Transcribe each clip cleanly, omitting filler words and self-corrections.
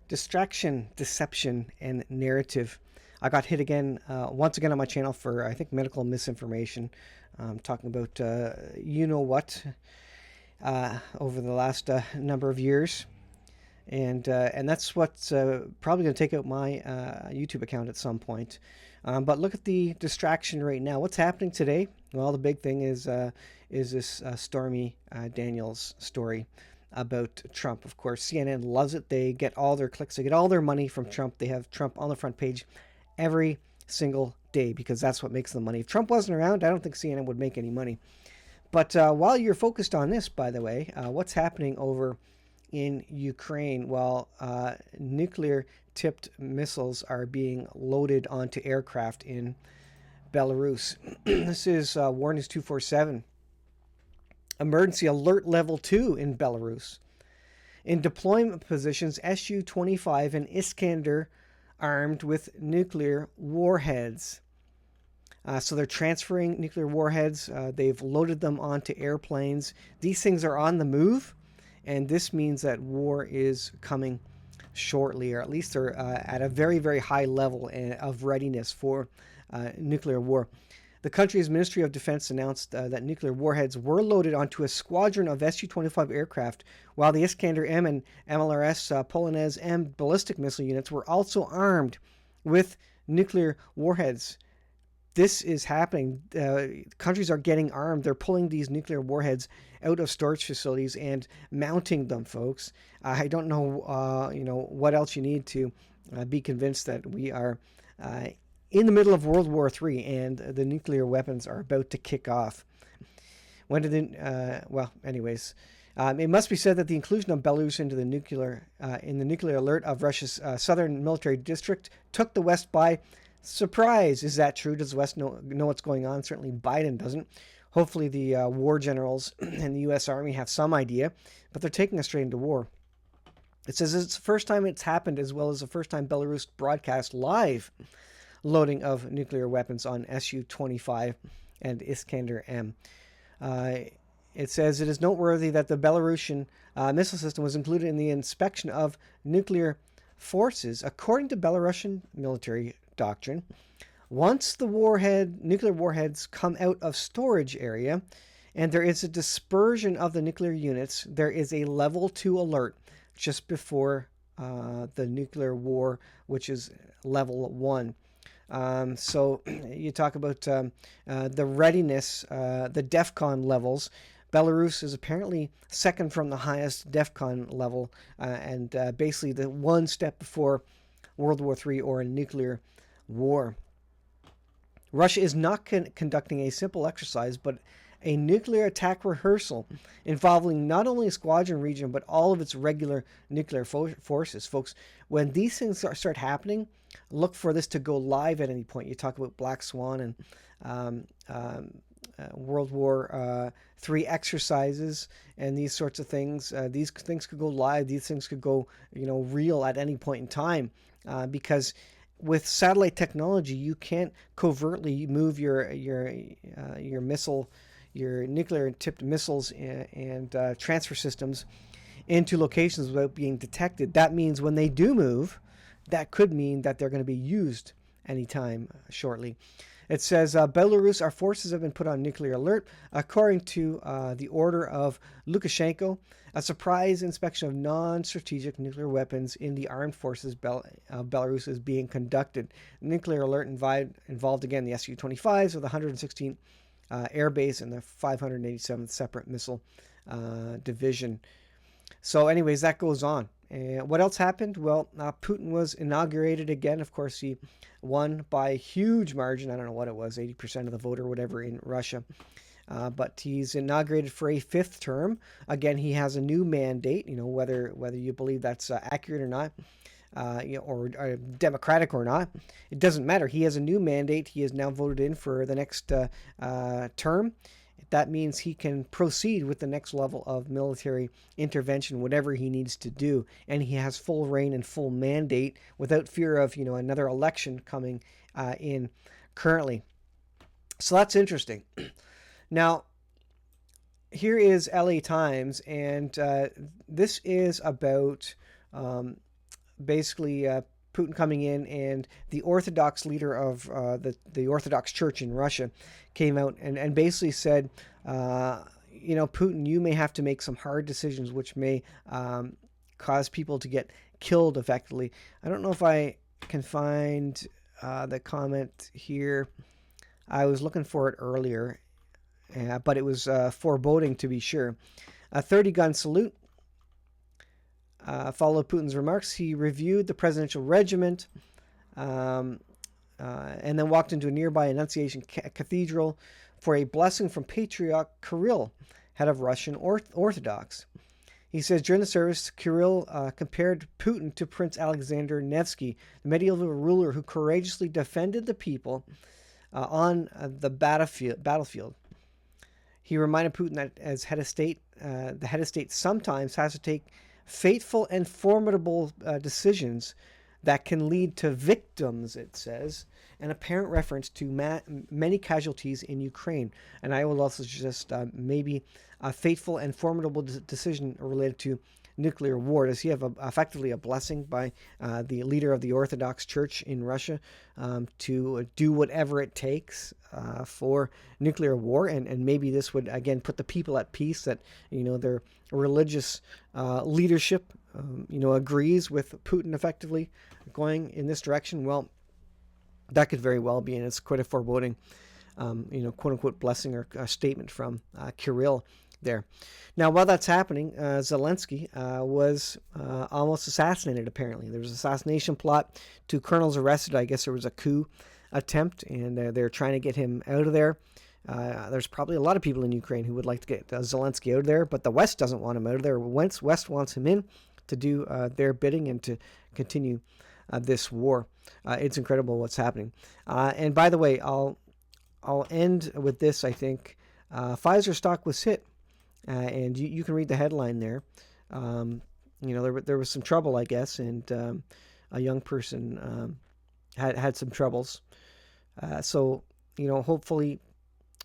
Distraction, deception, and narrative. I got hit again, once again on my channel for, I think, medical misinformation. Talking about you know what over the last number of years. And that's what's probably going to take out my YouTube account at some point. But look at the distraction right now. What's happening today? Well, the big thing is this Stormy Daniels story about Trump. Of course, CNN loves it. They get all their clicks. They get all their money from Trump. They have Trump on the front page every single day because that's what makes them money. If Trump wasn't around, I don't think CNN would make any money. But while you're focused on this, by the way, what's happening over in Ukraine? Well, nuclear-tipped missiles are being loaded onto aircraft in Belarus. This is War News 247. Emergency alert level 2 in Belarus. In deployment positions, Su-25 and Iskander armed with nuclear warheads. So they're transferring nuclear warheads. They've loaded them onto airplanes. These things are on the move, and this means that war is coming shortly, or at least they're at a very, very high level of readiness for nuclear war. The country's Ministry of Defense announced that nuclear warheads were loaded onto a squadron of Su-25 aircraft, while the Iskander-M and MLRS Polonez-M ballistic missile units were also armed with nuclear warheads. This is happening. Countries are getting armed. They're pulling these nuclear warheads out of storage facilities and mounting them, folks. I don't know, what else you need to be convinced that we are in the middle of World War III and the nuclear weapons are about to kick off. When did it must be said that the inclusion of Belarus into the nuclear alert of Russia's southern military district took the West by surprise. Is that true? Does the West know what's going on? Certainly Biden doesn't. Hopefully the war generals and the U.S. Army have some idea, but they're taking us straight into war. It says it's the first time it's happened, as well as the first time Belarus broadcast live loading of nuclear weapons on Su-25 and Iskander-M. It says it is noteworthy that the Belarusian missile system was included in the inspection of nuclear forces. According to Belarusian military doctrine, once the nuclear warheads come out of storage area and there is a dispersion of the nuclear units, there is a level 2 alert just before the nuclear war, which is level 1. So you talk about the readiness, the DEFCON levels. Belarus is apparently second from the highest DEFCON level, and basically the one step before World War III or a nuclear war. Russia is not conducting a simple exercise, but a nuclear attack rehearsal involving not only a squadron region, but all of its regular nuclear forces. Folks, when these things start happening, look for this to go live at any point. You talk about Black Swan and World War III exercises and these sorts of things. These things could go live. These things could go, real at any point in time, because with satellite technology, you can't covertly move your missile, your nuclear-tipped missiles and transfer systems into locations without being detected. That means when they do move, that could mean that they're going to be used anytime shortly. It says, Belarus, our forces have been put on nuclear alert. According to the order of Lukashenko, a surprise inspection of non-strategic nuclear weapons in the armed forces of Belarus is being conducted. Nuclear alert involved again, the Su-25s of the 116th Air Base and the 587th Separate Missile Division. So anyways, that goes on. What else happened? Well, Putin was inaugurated again. Of course, he won by a huge margin. I don't know what it was, 80% of the vote or whatever in Russia. But he's inaugurated for a 5th term. Again, he has a new mandate, whether you believe that's accurate or not, or democratic or not. It doesn't matter. He has a new mandate. He is now voted in for the next term. That means he can proceed with the next level of military intervention, whatever he needs to do. And he has full reign and full mandate without fear of, another election coming in currently. So that's interesting. Now, here is LA Times, and this is about basically Putin coming in, and the Orthodox leader of the Orthodox Church in Russia came out and basically said, Putin, you may have to make some hard decisions which may cause people to get killed effectively. I don't know if I can find the comment here. I was looking for it earlier, but it was foreboding to be sure. A 30-gun salute followed Putin's remarks. He reviewed the presidential regiment and then walked into a nearby Annunciation Cathedral for a blessing from Patriarch Kirill, head of Russian Orthodox. He says during the service, Kirill compared Putin to Prince Alexander Nevsky, the medieval ruler who courageously defended the people on the battlefield. He reminded Putin that as head of state, the head of state sometimes has to take fateful and formidable decisions that can lead to victims, it says, an apparent reference to many casualties in Ukraine. And I will also suggest maybe a fateful and formidable decision related to nuclear war. Does he have effectively a blessing by the leader of the Orthodox Church in Russia to do whatever it takes for nuclear war? And maybe this would, again, put the people at peace, that, their religious leadership, agrees with Putin effectively going in this direction. Well, that could very well be, and it's quite a foreboding, quote-unquote blessing or statement from Kirill there. Now, while that's happening, Zelensky was almost assassinated, apparently. There was an assassination plot. 2 colonels arrested. I guess there was a coup attempt, and they're trying to get him out of there. There's probably a lot of people in Ukraine who would like to get Zelensky out of there, but the West doesn't want him out of there. West wants him in to do their bidding and to continue this war. It's incredible what's happening. And by the way, I'll end with this, I think. Pfizer stock was hit. And you can read the headline there. There was some trouble, I guess, and a young person had some troubles. So hopefully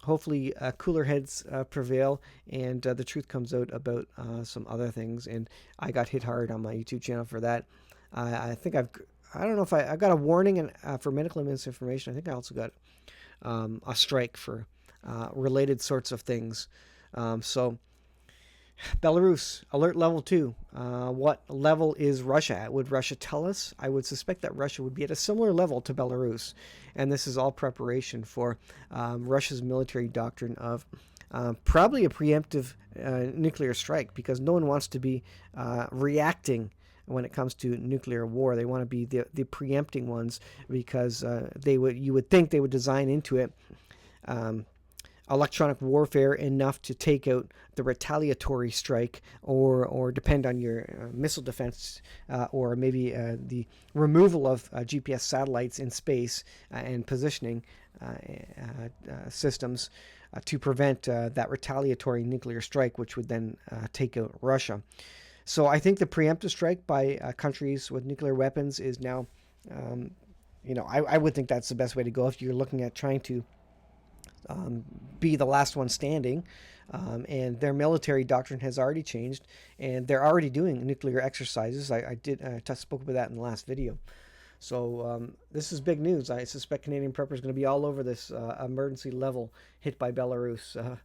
cooler heads prevail, and the truth comes out about some other things. And I got hit hard on my YouTube channel for that. I think I don't know if I got a warning for medical misinformation. I think I also got a strike for related sorts of things. So Belarus, alert level 2. What level is Russia at? Would Russia tell us? I would suspect that Russia would be at a similar level to Belarus. And this is all preparation for Russia's military doctrine of probably a preemptive nuclear strike, because no one wants to be reacting when it comes to nuclear war. They want to be the preempting ones, because you would think they would design into it electronic warfare enough to take out the retaliatory strike, or depend on your missile defense, or maybe the removal of GPS satellites in space and positioning systems to prevent that retaliatory nuclear strike, which would then take out Russia. So I think the preemptive strike by countries with nuclear weapons is now, I would think that's the best way to go if you're looking at trying to be the last one standing. And their military doctrine has already changed, and they're already doing nuclear exercises. I spoke about that in the last video. So this is big news. I suspect Canadian Prepper is going to be all over this emergency level hit by Belarus.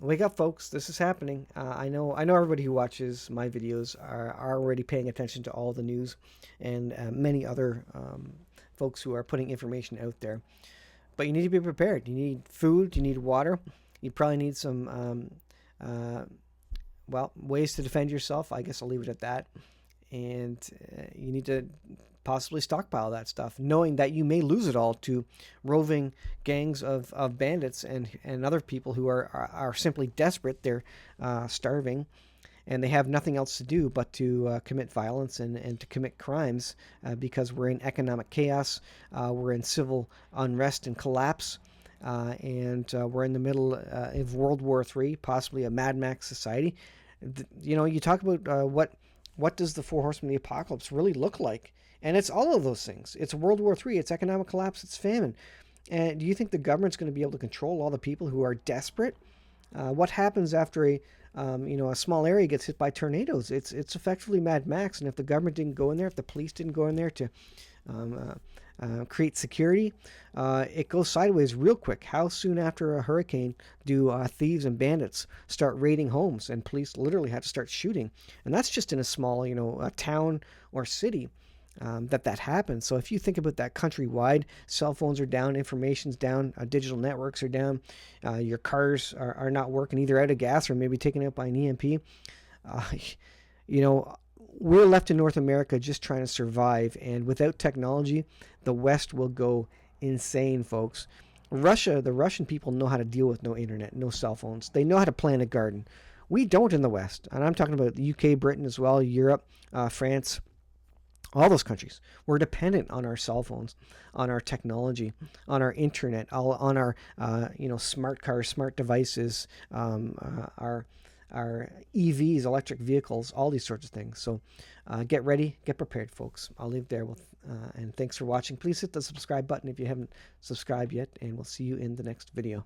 Wake up, folks. This is happening. I know everybody who watches my videos are already paying attention to all the news, and many other folks who are putting information out there. But you need to be prepared. You need food. You need water. You probably need some, ways to defend yourself. I guess I'll leave it at that. And you need to possibly stockpile that stuff, knowing that you may lose it all to roving gangs of bandits and other people who are simply desperate. They're starving, and they have nothing else to do but to commit violence and to commit crimes, because we're in economic chaos, we're in civil unrest and collapse, and we're in the middle of World War III, possibly a Mad Max society. You talk about what does the 4 horsemen of the apocalypse really look like? And it's all of those things. It's World War III, it's economic collapse, it's famine. And do you think the government's going to be able to control all the people who are desperate? What happens after a small area gets hit by tornadoes. It's effectively Mad Max. And if the government didn't go in there, if the police didn't go in there to create security, it goes sideways real quick. How soon after a hurricane do thieves and bandits start raiding homes, and police literally have to start shooting? And that's just in a small, a town or city. That happens. So if you think about that countrywide, cell phones are down, information's down, digital networks are down, your cars are not working, either out of gas or maybe taken out by an EMP. Uh, you know, we're left in North America just trying to survive, and without technology, the West will go insane, folks. The Russian people know how to deal with no internet, no cell phones. They know how to plant a garden. We don't in the West, and I'm talking about the UK, Britain as well, Europe, France, all those countries. We're dependent on our cell phones, on our technology, on our internet, on our smart cars, smart devices, our EVs, electric vehicles, all these sorts of things. So get ready, get prepared, folks. I'll leave there and thanks for watching. Please hit the subscribe button if you haven't subscribed yet, and we'll see you in the next video.